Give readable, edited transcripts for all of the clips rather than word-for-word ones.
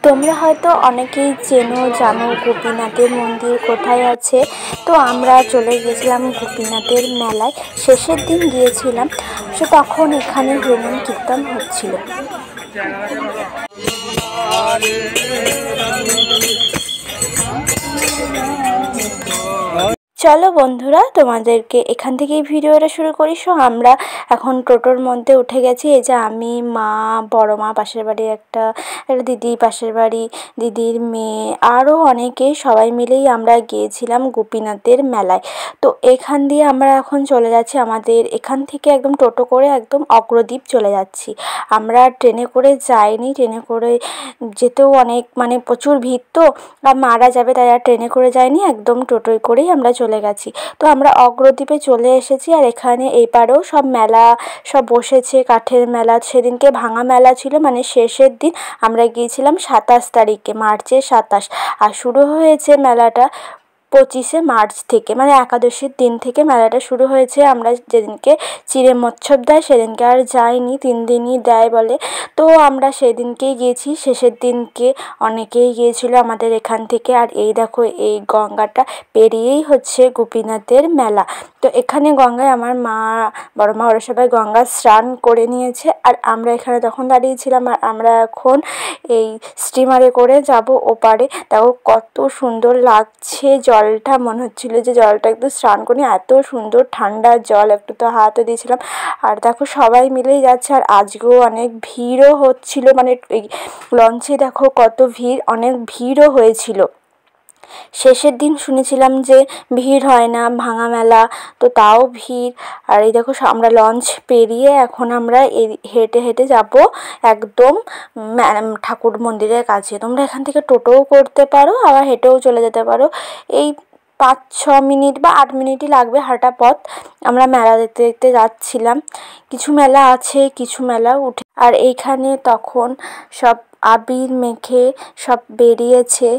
তোমরা হয়তো অনেকেই চেনো জানো গোপীনাথের মন্দির কোথায় আছে। তো আমরা চলে গেছিলাম গোপীনাথের মেলায়, শেষের দিন গিয়েছিলাম। তখন এখানে হরিনাম কীর্তন হচ্ছিল। চলো বন্ধুরা, তোমাদেরকে এখান থেকেই ভিডিওটা শুরু করি। আমরা এখন টোটোর মধ্যে উঠে গেছি। এই যে আমি, মা, বড় মা, পাশের বাড়ি একটা দিদি, পাশের বাড়ি দিদির মেয়ে, আরও অনেকেই, সবাই মিলেই আমরা গিয়েছিলাম গোপীনাথের মেলায়। তো এখান দিয়ে আমরা এখন চলে যাচ্ছি, আমাদের এখান থেকে একদম টোটো করে একদম অগ্রদ্বীপ চলে যাচ্ছি। আমরা ট্রেনে করে যাইনি, ট্রেনে করে যেতেও অনেক প্রচুর ভিড়, তো মারা যাবে, তাই আর ট্রেনে করে যাইনি, একদম টোটোয় করেই আমরা চলে গেছি। তো আমরা অগ্রদ্বীপে চলে এসেছি। আর এখানে এইবারেও সব মেলা সব বসেছে, কাঠের মেলা। সেদিনকে ভাঙা মেলা ছিল, শেষের দিন আমরা গিয়েছিলাম 27 তারিখে, মার্চের 27। আর শুরু হয়েছে মেলাটা 25শে মার্চ থেকে, একাদশীর দিন থেকে মেলাটা শুরু হয়েছে। আমরা যেদিনকে চিড়ে মচ্ছব দেয় সেদিনকে আর যাইনি, 3 দিনই দেয় বলে। তো আমরা সেদিনকেই গিয়েছি, শেষের দিনকে অনেকেই গিয়েছিল আমাদের এখান থেকে। আর এই দেখো, এই গঙ্গাটা পেরিয়েই হচ্ছে গোপীনাথের মেলা। তো এখানে গঙ্গায় আমার মা, বড় মা, ওরা সবাই গঙ্গা স্নান করে নিয়েছে। আর আমরা এখানে তখন দাঁড়িয়েছিলাম। আর আমরা এখন এই স্টিমারে করে যাব ওপারে। দেখো কত সুন্দর লাগছে জলটা, মনে হচ্ছিল যে জলটা একটু স্নান করি, এত সুন্দর ঠান্ডা জল। একটু তো হাতও দিয়েছিলাম। আর দেখো সবাই মিলেই যাচ্ছে। আর আজকেও অনেক ভিড়ও হচ্ছিল, এই লঞ্চে দেখো কত ভিড়, অনেক ভিড়ও হয়েছিল। শেষের দিন শুনেছিলাম যে ভিড় হয় না, ভাঙা মেলা, তো তাও ভিড়। আর এই দেখো আমরা লঞ্চ পেরিয়ে এখন আমরা হেঁটে হেঁটে যাব একদম ঠাকুর মন্দিরের কাছে। তোমরা এখান থেকে টোটোও করতে পারো, আবার হেঁটেও চলে যেতে পারো। এই 5-6 মিনিট বা 8 মিনিটই লাগবে হাঁটা পথ। আমরা মেলা দেখতে দেখতে যাচ্ছিলাম। কিছু মেলা আছে, কিছু মেলা উঠে। আর এইখানে তখন সব আবির মেখে সব বেরিয়েছে,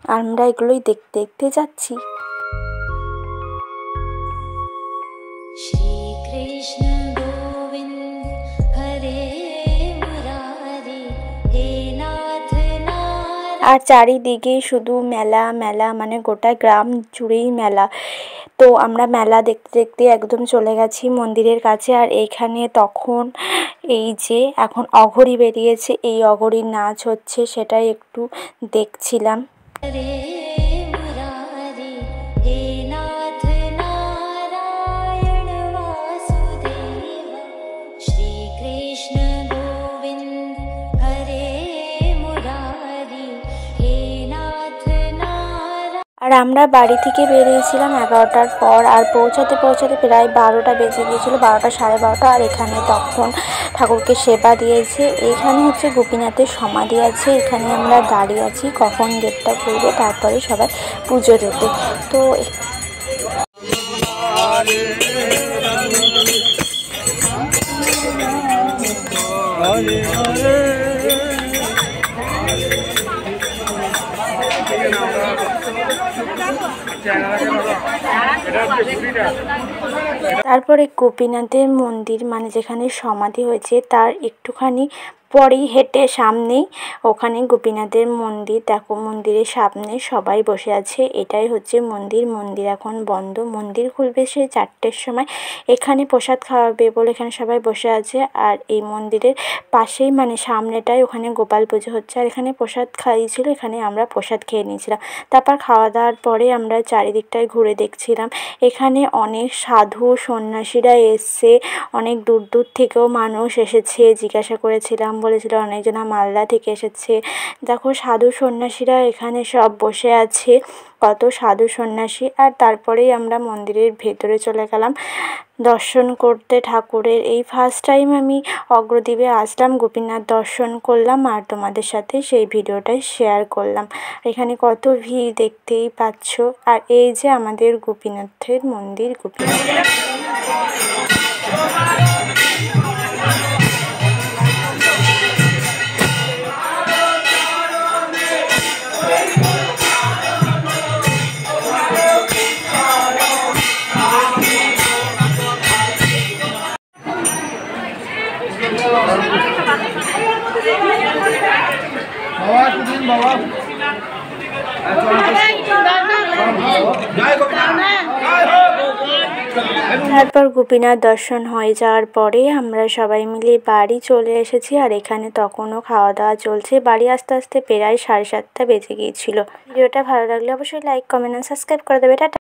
আমরা এগুলোই দেখতে দেখতে যাচ্ছি। শ্রীকৃষ্ণ গোবিন্দ হরে মুরারি, হে নাথ নারায়ণ। আর চারিদিকেই শুধু মেলা মেলা, গোটা গ্রাম জুড়েই মেলা। তো আমরা মেলা দেখতে দেখতে একদম চলে গেছি মন্দিরের কাছে। আর এইখানে তখন এই যে এখন অঘোরি বেরিয়েছে, এই অঘোরির নাচ হচ্ছে, সেটাই একটু দেখছিলাম। আর আমরা বাড়ি থেকে বেরিয়েছিলাম 11টার পর, আর পৌঁছাতে পৌঁছাতে প্রায় 12টা বেজে গিয়েছিলো, 12টা সাড়ে 12টা। আর এখানে তখন ঠাকুরকে সেবা দিয়েছে। এখানে হচ্ছে গোপীনাথের সমাধি আছে, এখানে আমরা দাঁড়িয়ে আছি কখন গেটটা খুলবে, তারপরে সবাই পুজো দেবে। তো তারপরে গোপীনাথের মন্দির যেখানে সমাধি হয়েছে তার একটুখানি পরেই হেঁটে সামনেই ওখানে গোপীনাথের মন্দির। দেখো মন্দিরের সামনে সবাই বসে আছে, এটাই হচ্ছে মন্দির। মন্দির এখন বন্ধ, মন্দির খুলবে সেই 4টের সময়। এখানে প্রসাদ খাওয়াবে বলে এখানে সবাই বসে আছে। আর এই মন্দিরের পাশেই সামনেটাই ওখানে গোপাল পুজো হচ্ছে। আর এখানে প্রসাদ খাইয়েছিল, এখানে আমরা প্রসাদ খেয়ে নিয়েছিলাম। তারপর খাওয়া দাওয়ার পরে আমরা চারিদিকটায় ঘুরে দেখছিলাম। এখানে অনেক সাধু সন্ন্যাসীরা এসছে, অনেক দূর দূর থেকেও মানুষ এসেছে। জিজ্ঞাসা করেছিলাম, বলেছিল অনেকজনা মালদা থেকে এসেছে। দেখো সাধু সন্ন্যাসীরা এখানে সব বসে আছে, কত সাধু সন্ন্যাসী। আর তারপরেই আমরা মন্দিরের ভেতরে চলে গেলাম দর্শন করতে ঠাকুরের। এই ফার্স্ট টাইম আমি অগ্রদ্বীপে আসলাম, গোপীনাথ দর্শন করলাম, আর তোমাদের সাথে সেই ভিডিওটাই শেয়ার করলাম। এখানে কত ভিড় দেখতেই পাচ্ছ। আর এই যে আমাদের গোপীনাথের মন্দির, গোপীনাথ। তারপর গোপীনাথ দর্শন হয়ে যাওয়ার পরে আমরা সবাই মিলে বাড়ি চলে এসেছি। আর এখানে তখনও খাওয়া দাওয়া চলছে। বাড়ি আসতে আসতে প্রায় 7:30 বেজে গিয়েছিল। ভিডিওটা ভালো লাগলে অবশ্যই লাইক, কমেন্ট আর সাবস্ক্রাইব করে দেবে। টাটা।